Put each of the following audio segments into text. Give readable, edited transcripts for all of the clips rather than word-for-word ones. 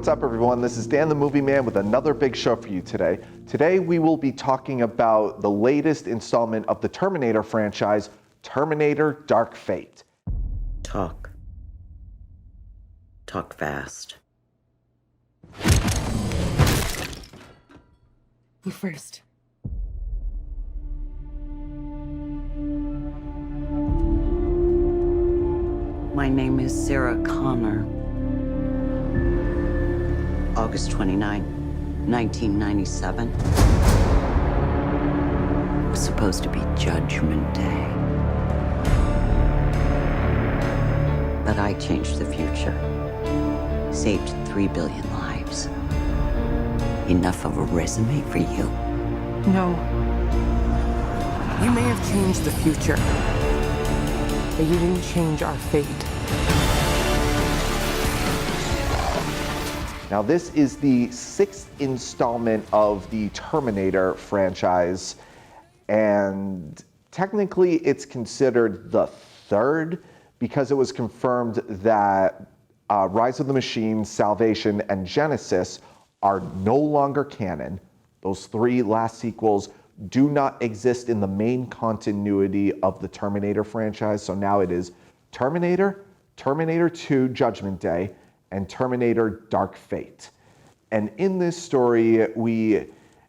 what's up everyone? This is Dan the Movie Man with another big show for you today. Today we will be talking about the latest installment of the Terminator franchise, Terminator Dark Fate. Talk fast. You first. My name is Sarah Connor. August 29, 1997. It was supposed to be Judgment Day. But I changed the future. Saved 3 billion lives. Enough of a resume for you? No. You may have changed the future, but you didn't change our fate. Now this is the 6th installment of the Terminator franchise, and technically it's considered the 3rd because it was confirmed that Rise of the Machines, Salvation, and Genesis are no longer canon. Those 3 last sequels do not exist in the main continuity of the Terminator franchise, so now it is Terminator, Terminator 2 Judgment Day, and Terminator Dark Fate. And in this story, we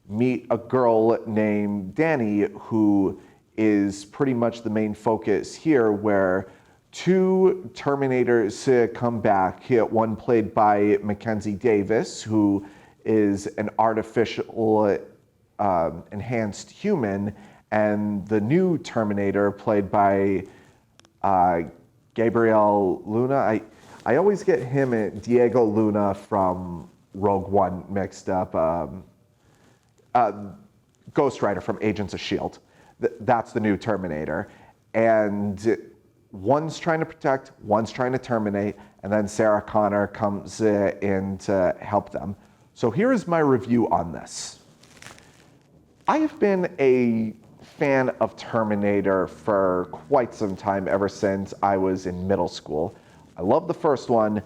meet a girl named Danny who is pretty much the main focus here, where 2 Terminators come back, one played by Mackenzie Davis, who is an artificial enhanced human, and the new Terminator played by Gabriel Luna. I always get him and Diego Luna from Rogue One mixed up. Ghost Rider from Agents of S.H.I.E.L.D. That's the new Terminator. And one's trying to protect, one's trying to terminate, and then Sarah Connor comes in to help them. So here is my review on this. I have been a fan of Terminator for quite some time, ever since I was in middle school. I love the first one.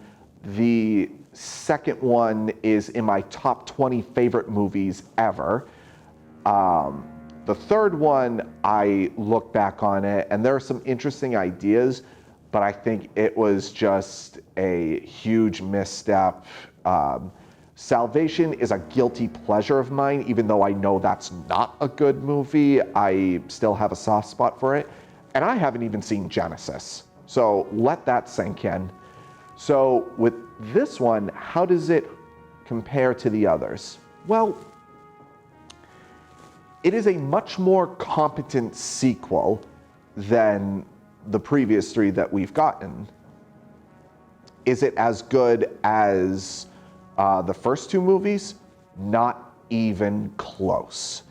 The second one is in my top 20 favorite movies ever. The third one, I look back on it, and there are some interesting ideas, but I think it was just a huge misstep. Salvation is a guilty pleasure of mine, even though I know that's not a good movie. I still have a soft spot for it. And I haven't even seen Genesis. So let that sink in. So with this one, how does it compare to the others? Well, it is a much more competent sequel than the previous 3 that we've gotten. Is it as good as the first 2 movies? Not even close.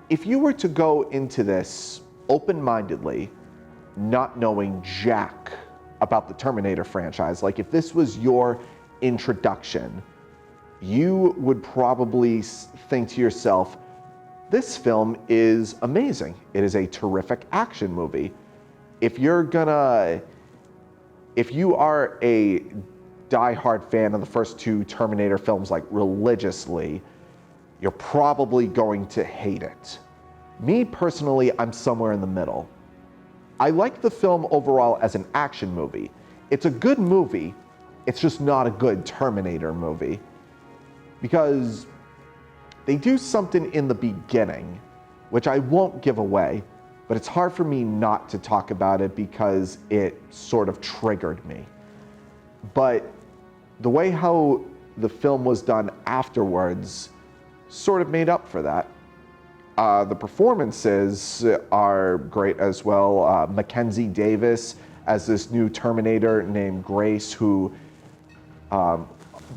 If you were to go into this open-mindedly, not knowing jack about the Terminator franchise, like if this was your introduction, you would probably think to yourself, this film is amazing. It is a terrific action movie. If you are a die-hard fan of the first 2 Terminator films, like religiously, you're probably going to hate it. Me personally, I'm somewhere in the middle. I like the film overall as an action movie. It's a good movie, it's just not a good Terminator movie. Because they do something in the beginning, which I won't give away, but it's hard for me not to talk about it because it sort of triggered me. But the way how the film was done afterwards sort of made up for that. The performances are great as well. Mackenzie Davis as this new Terminator named Grace, who,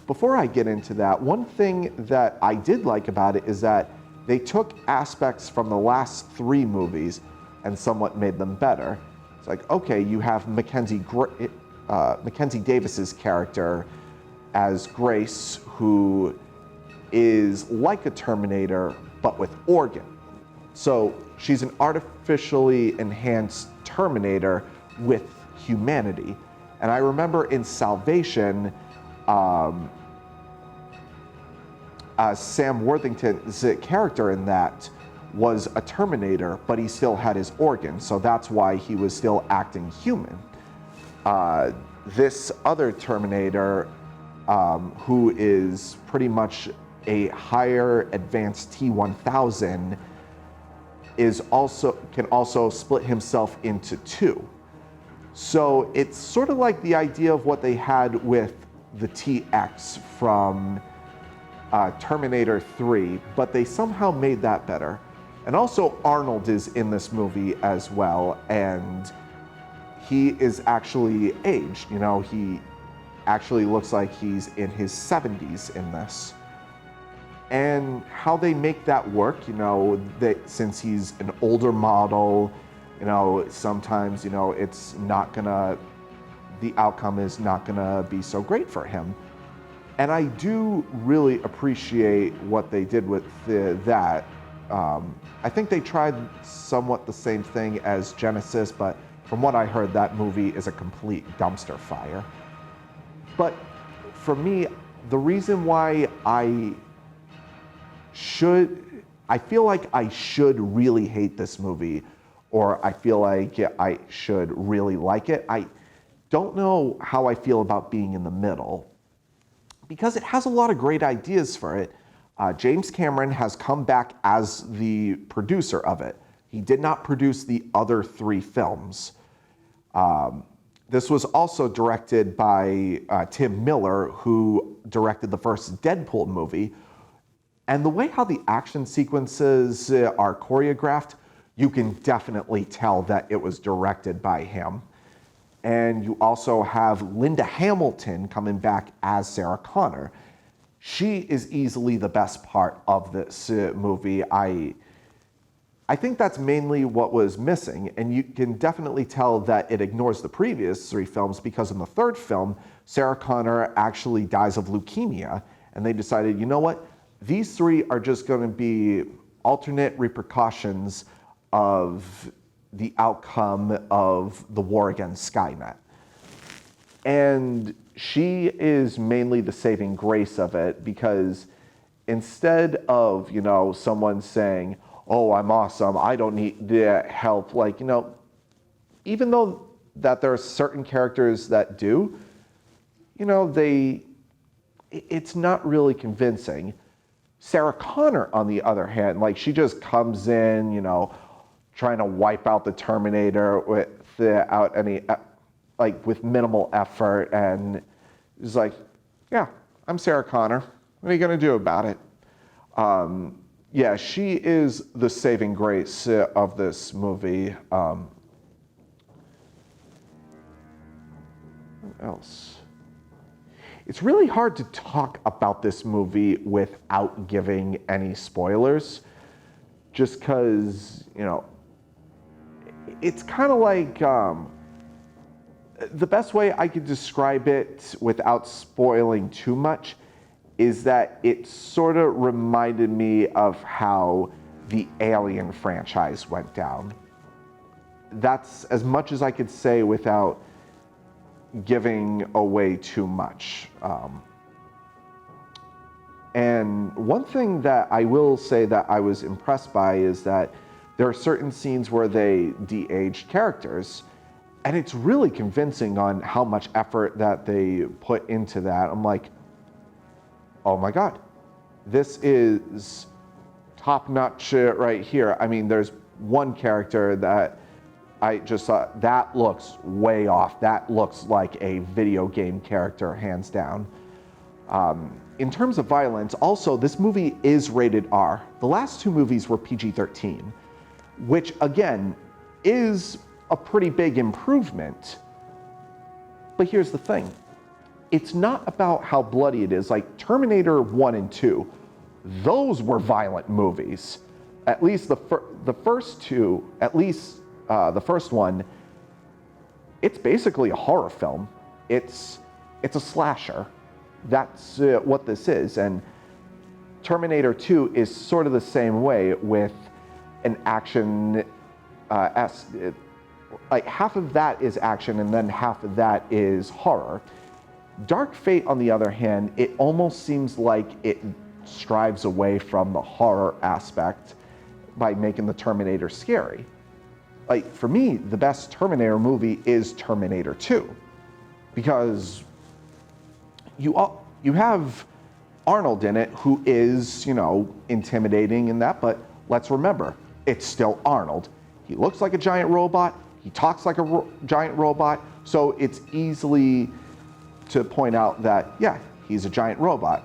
before I get into that, one thing that I did like about it is that they took aspects from the last 3 movies and somewhat made them better. It's like, okay, you have Mackenzie Davis's character as Grace, who is like a Terminator, but with organs. So she's an artificially enhanced Terminator with humanity. And I remember in Salvation, Sam Worthington's character in that was a Terminator, but he still had his organs, so that's why he was still acting human. This other Terminator, who is pretty much a higher advanced T-1000, can also split himself into two. So it's sort of like the idea of what they had with the TX from Terminator 3, but they somehow made that better. And also Arnold is in this movie as well, and he is actually aged. You know, he actually looks like he's in his 70s in this. And how they make that work, you know, that since he's an older model, you know, sometimes, you know, the outcome is not gonna be so great for him. And I do really appreciate what they did with that. I think they tried somewhat the same thing as Genesis, but from what I heard, that movie is a complete dumpster fire. But for me, the reason why I feel like I should really hate this movie, or I feel like I should really like it, I don't know how I feel about being in the middle, because it has a lot of great ideas for it. James Cameron has come back as the producer of it. He did not produce the other three films. This was also directed by Tim Miller, who directed the first Deadpool movie. And the way how the action sequences are choreographed, you can definitely tell that it was directed by him. And you also have Linda Hamilton coming back as Sarah Connor. She is easily the best part of this movie. I think that's mainly what was missing, and you can definitely tell that it ignores the previous three films, because in the third film, Sarah Connor actually dies of leukemia, and they decided, you know what, these three are just going to be alternate repercussions of the outcome of the war against Skynet. And she is mainly the saving grace of it, because instead of, you know, someone saying, oh, I'm awesome, I don't need the help, like, you know, even though that there are certain characters that do, you know, it's not really convincing. Sarah Connor, on the other hand, like, she just comes in, you know, trying to wipe out the Terminator without any, like, with minimal effort, and is like, yeah, I'm Sarah Connor. What are you gonna do about it? Yeah, she is the saving grace of this movie. What else? It's really hard to talk about this movie without giving any spoilers, just because, you know, it's kind of like, the best way I could describe it without spoiling too much is that it sort of reminded me of how the Alien franchise went down. That's as much as I could say without giving away too much. And one thing that I will say that I was impressed by is that there are certain scenes where they de-aged characters, and it's really convincing on how much effort that they put into that. I'm like, oh my God, this is top-notch right here. I mean, there's one character that I just thought, that looks way off. That looks like a video game character, hands down. In terms of violence, also, this movie is rated R. The last two movies were PG-13, which, again, is a pretty big improvement. But here's the thing. It's not about how bloody it is. Like Terminator 1 and 2, those were violent movies. At least the first two, at least the first one, it's basically a horror film. It's a slasher. That's what this is. And Terminator 2 is sort of the same way, with an action like half of that is action and then half of that is horror. Dark Fate, on the other hand, it almost seems like it strives away from the horror aspect by making the Terminator scary. Like, for me, the best Terminator movie is Terminator 2, because you have Arnold in it, who is, intimidating in that, but let's remember, it's still Arnold. He looks like a giant robot, he talks like a giant robot, so it's easily to point out that, yeah, he's a giant robot.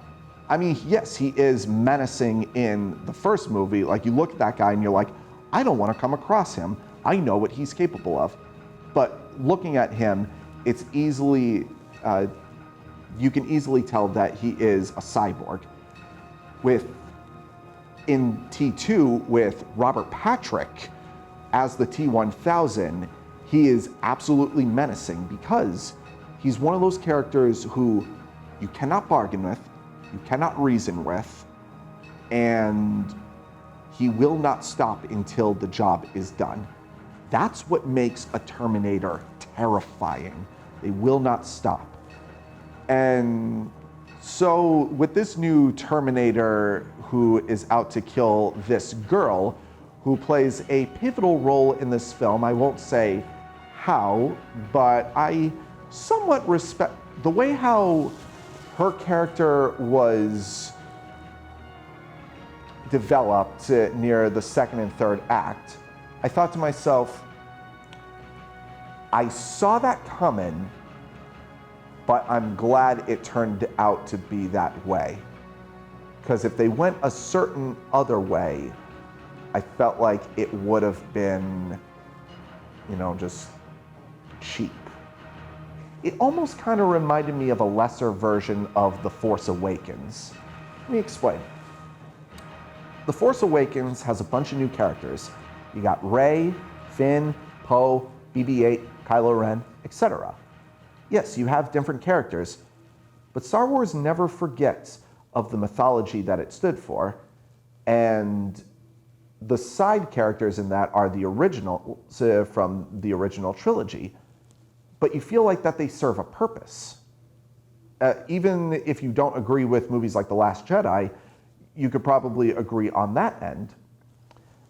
I mean, yes, he is menacing in the first movie. Like, you look at that guy and you're like, I don't want to come across him. I know what he's capable of. But looking at him, it's easily, you can easily tell that he is a cyborg. In T2, with Robert Patrick as the T-1000, he is absolutely menacing because he's one of those characters who you cannot bargain with, you cannot reason with, and he will not stop until the job is done. That's what makes a Terminator terrifying. They will not stop. And so with this new Terminator who is out to kill this girl who plays a pivotal role in this film, I won't say how, but I somewhat respect the way how her character was developed near the second and third act. I thought to myself, I saw that coming, but I'm glad it turned out to be that way. Because if they went a certain other way, I felt like it would have been, just cheap. It almost kind of reminded me of a lesser version of The Force Awakens. Let me explain. The Force Awakens has a bunch of new characters. You got Rey, Finn, Poe, BB-8, Kylo Ren, etc. Yes, you have different characters, but Star Wars never forgets of the mythology that it stood for, and the side characters in that are the original, from the original trilogy, but you feel like that they serve a purpose. Even if you don't agree with movies like The Last Jedi, you could probably agree on that end.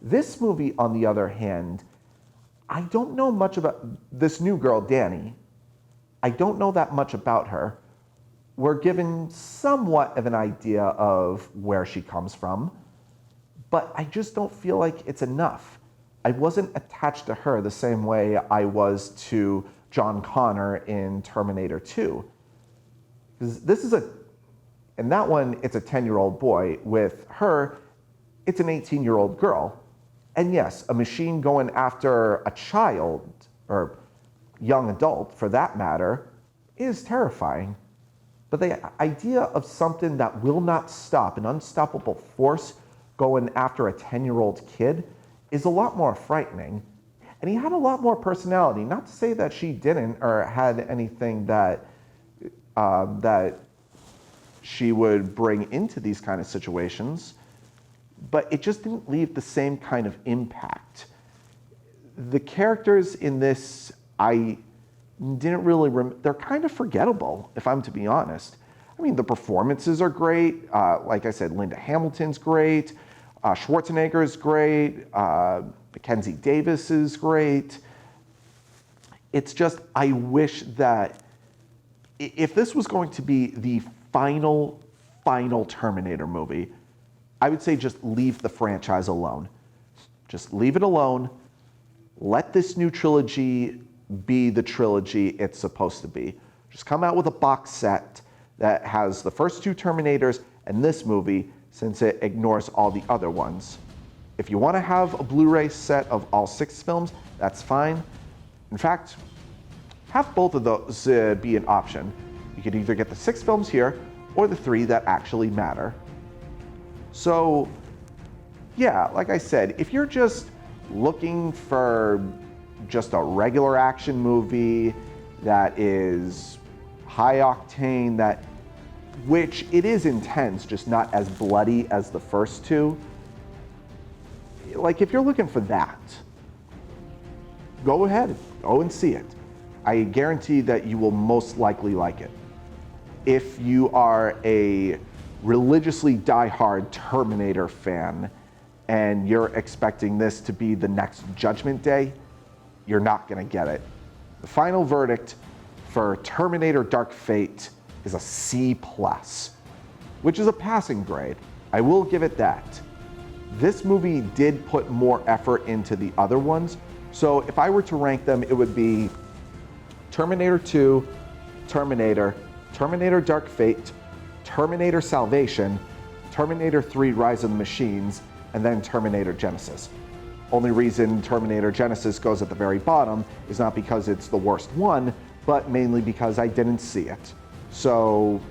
This movie, on the other hand, I don't know much about this new girl, Dani. I don't know that much about her. We're given somewhat of an idea of where she comes from, but I just don't feel like it's enough. I wasn't attached to her the same way I was to John Connor in Terminator 2. Because in that one, it's a 10-year-old boy. With her, it's an 18-year-old girl. And yes, a machine going after a child, or young adult for that matter, is terrifying. But the idea of something that will not stop, an unstoppable force going after a 10-year-old kid, is a lot more frightening. And he had a lot more personality. Not to say that she didn't, or had anything that that she would bring into these kind of situations, but it just didn't leave the same kind of impact. The characters in this, I didn't really, they're kind of forgettable, if I'm to be honest. I mean, the performances are great. Like I said, Linda Hamilton's great. Schwarzenegger is great. Mackenzie Davis is great. It's just, I wish that if this was going to be the final Terminator movie, I would say just leave the franchise alone. Just leave it alone. Let this new trilogy be the trilogy it's supposed to be. Just come out with a box set that has the first two Terminators and this movie, since it ignores all the other ones. If you want to have a Blu-ray set of all 6 films, that's fine. In fact, have both of those be an option. You could either get the 6 films here or the 3 that actually matter. So, yeah, like I said, if you're just looking for just a regular action movie that is high octane, which it is intense, just not as bloody as the first 2. Like, if you're looking for that, go ahead, go and see it. I guarantee that you will most likely like it. If you are a religiously diehard Terminator fan and you're expecting this to be the next Judgment Day, you're not gonna get it. The final verdict for Terminator Dark Fate is a C+, which is a passing grade. I will give it that. This movie did put more effort into the other ones, so if I were to rank them, it would be Terminator 2, Terminator, Terminator Dark Fate, Terminator Salvation, Terminator 3 Rise of the Machines, and then Terminator Genesis. Only reason Terminator Genesis goes at the very bottom is not because it's the worst one, but mainly because I didn't see it. So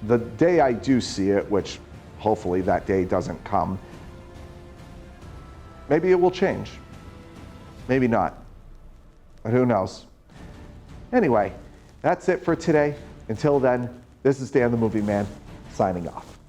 the day I do see it, which hopefully that day doesn't come, maybe it will change. Maybe not. But who knows? Anyway, that's it for today. Until then, this is Dan the Movie Man, signing off.